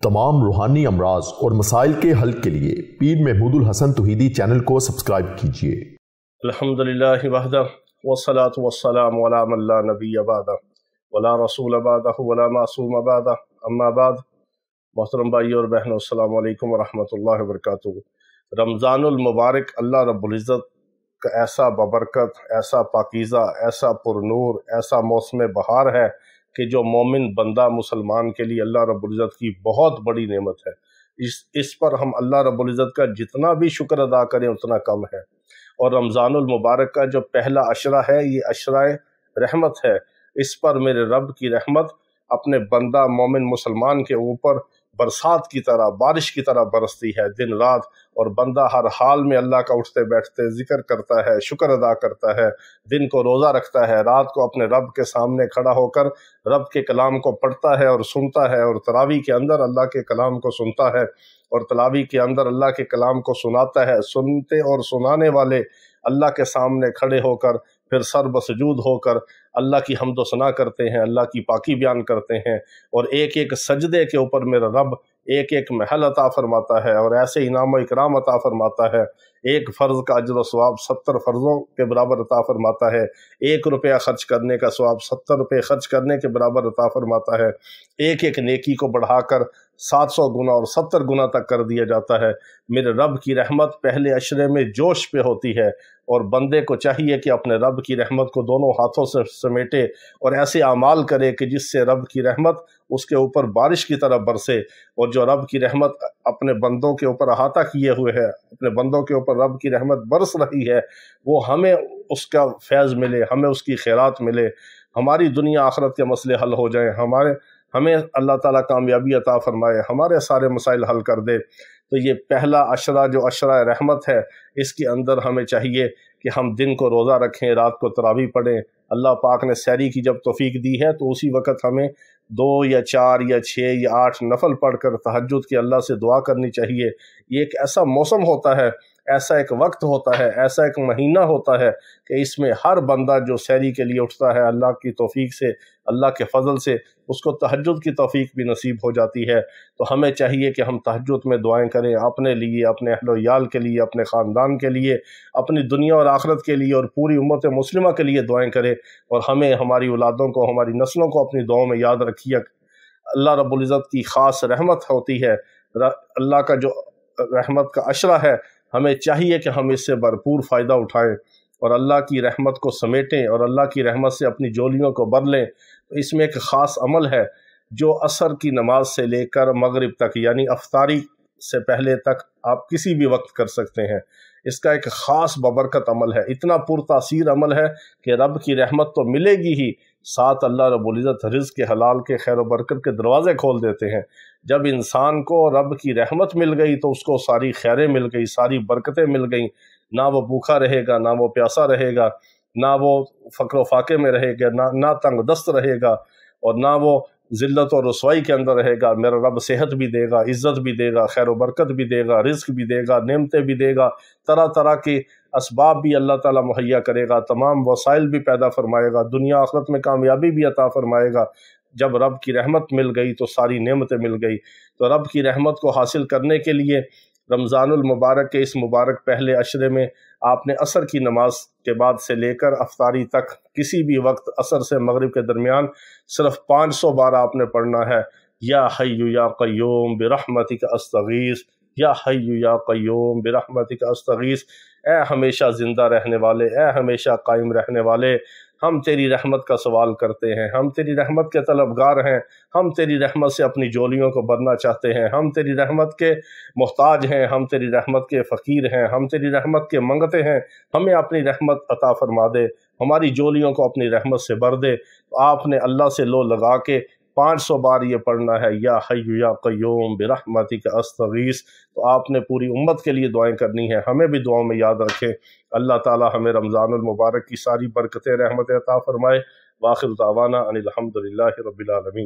तमाम रूहानी अमराज और मसाइल के हल के लिए पीर महमूद उल हसन तौहीदी चैनल को सब्सक्राइब कीजिए। अल्हम्दुलिल्लाहि वहदा वस्सलातु वस्सलामु अला मन ला नबिय्य बअदा वला रसूल बअदहु वला मासूम बअदा अम्मा बाद। मोहतरम भाई और बहनों, अस्सलामु अलैकुम वरहमतुल्लाहि वबरकातुहू। रमज़ानुल मुबारक अल्लाह रब्बुल इज़्ज़त का ऐसा बबरकत, ऐसा पाकीज़ा, ऐसा पुरनूर, ऐसा मौसम बहार है कि जो मोमिन बंदा मुसलमान के लिए अल्लाह रब्बुल इज़्ज़त की बहुत बड़ी नेमत है। इस पर हम अल्लाह रब्बुल इज़्ज़त का जितना भी शुक्र अदा करें उतना कम है। और रमज़ानुल मुबारक का जो पहला अशरा है, ये अशरा रहमत है। इस पर मेरे रब की रहमत अपने बंदा मोमिन मुसलमान के ऊपर बरसात की तरह, बारिश की तरह बरसती है दिन रात। और बंदा हर हाल में अल्लाह का उठते बैठते जिक्र करता है, शुक्र अदा करता है, दिन को रोज़ा रखता है, रात को अपने रब के सामने खड़ा होकर रब के कलाम को पढ़ता है और सुनता है। और तरावी के अंदर अल्लाह के कलाम को सुनता है और तरावी के अंदर अल्लाह के कलाम को सुनाता है। सुनते और सुनाने वाले अल्लाह के सामने खड़े होकर फिर सर बसजूद होकर अल्लाह की हम्द व सना करते हैं, अल्लाह की पाकी बयान करते हैं। और एक एक सजदे के ऊपर मेरा रब एक एक महल अता फरमाता है और ऐसे इनाम व इकराम अता फरमाता है। एक फ़र्ज़ का अजर व सवाब 70 फ़र्ज़ों के बराबर अता फरमाता है। 1 रुपया खर्च करने का सवाब 70 रुपये खर्च करने के बराबर अता फरमाता है। एक एक नेकी को बढ़ाकर 700 गुना और 70 गुना तक कर दिया जाता है। मेरे रब की रहमत पहले अशरे में जोश पे होती है और बंदे को चाहिए कि अपने रब की रहमत को दोनों हाथों से समेटे और ऐसे अमाल करे कि जिससे रब की रहमत उसके ऊपर बारिश की तरह बरसे। और जो रब की रहमत अपने बंदों के ऊपर अहाता किए हुए है, अपने बंदों के ऊपर रब की रहमत बरस रही है, वो हमें उसका फैज़ मिले, हमें उसकी खैरात मिले, हमारी दुनिया आखिरत के मसले हल हो जाएं, हमें अल्लाह ताला कामयाबी अता फरमाए, हमारे सारे मसाइल हल कर दे। तो ये पहला अशरा जो अशरा रहमत है, इसके अंदर हमें चाहिए कि हम दिन को रोज़ा रखें, रात को तरावी पढ़ें। अल्लाह पाक ने सहरी की जब तौफीक दी है तो उसी वक़्त हमें 2 या 4 या 6 या 8 नफल पढ़कर तहज्जुद की अल्लाह से दुआ करनी चाहिए। ये एक ऐसा मौसम होता है, ऐसा एक वक्त होता है, ऐसा एक महीना होता है कि इसमें हर बंदा जो सहरी के लिए उठता है, अल्लाह की तौफीक से, अल्लाह के फजल से उसको तहज्जुद की तौफीक भी नसीब हो जाती है। तो हमें चाहिए कि हम तहज्जुद में दुआएं करें अपने लिए, अपने अहलो याल के लिए, अपने ख़ानदान के लिए, अपनी दुनिया और आखिरत के लिए और पूरी उम्मत मुस्लिमा के लिए दुआएं करें। और हमें हमारी औलादों को, हमारी नस्लों को अपनी दुआओं में याद रखिए। अल्लाह रब्बुल इज़्ज़त की ख़ास रहमत होती है। अल्लाह का जो रहमत का अशरा है, हमें चाहिए कि हम इससे भरपूर फ़ायदा उठाएं और अल्लाह की रहमत को समेटें और अल्लाह की रहमत से अपनी झोलियों को भर लें। तो इसमें एक ख़ास अमल है जो असर की नमाज से लेकर मगरिब तक, यानी अफ्तारी से पहले तक आप किसी भी वक्त कर सकते हैं। इसका एक ख़ास बबरकत अमल है, इतना पुरतासीर अमल है कि रब की रहमत तो मिलेगी ही, साथ अल्लाह रब्बुल इज़्ज़त रिज़्क़ के हलाल के खैर व बरकत के दरवाज़े खोल देते हैं। जब इंसान को रब की रहमत मिल गई तो उसको सारी खैरें मिल गई, सारी बरकतें मिल गई। ना वो भूखा रहेगा, ना वो प्यासा रहेगा, ना वो फ़क्र व फाके में रहेगा, ना तंग दस्त रहेगा और ना वो ज़िल्लत और रुसवाई के अंदर रहेगा। मेरा रब सेहत भी देगा, इज़्ज़त भी देगा, खैर व बरकत भी देगा, रिज़्क़ भी देगा, नेमतें भी देगा, तरह तरह के असबाब भी अल्लाह ताला मुहैया करेगा, तमाम वसाइल भी पैदा फरमाएगा, दुनिया आखिरत में कामयाबी भी अता फरमाएगा। जब रब की रहमत मिल गई तो सारी नेमतें मिल गई। तो रब की रहमत को हासिल करने के लिए रमज़ानुल मुबारक के इस मुबारक पहले अशरे में आपने असर की नमाज के बाद से लेकर अफ्तारी तक किसी भी वक्त असर से मगरिब के दरमियान सिर्फ 500 बार आपने पढ़ना है, या हय्यु या क़य्यूम बिरहमतिका अस्तगीस, या हय्यु या क़य्यूम बिरहमतिका अस्तगीस। ए हमेशा ज़िंदा रहने वाले, ए हमेशा कायम रहने वाले, हम तेरी रहमत का सवाल करते हैं, हम तेरी रहमत के तलबगार हैं, हम तेरी रहमत से अपनी झोलियों को भरना चाहते हैं, हम तेरी रहमत के मोहताज हैं, हम तेरी रहमत के फ़कीर हैं, हम तेरी रहमत के मंगते हैं। हमें अपनी रहमत अता फरमा दे, हमारी झोलियों को अपनी रहमत से भर दे। तो आपने अल्लाह से लो लगा के 500 बार ये पढ़ना है, या हय्यु या क़य्यूम बिरहमतिका अस्तगीस। तो आपने पूरी उम्मत के लिए दुआएं करनी है, हमें भी दुआओं में याद रखें। अल्लाह ताला हमें रमज़ानुल मुबारक की सारी बरकतें रहमतें अता फरमाए। वाखिर दावाना अनिल हम्दुलिल्लाहि रब्बिल आलमीन।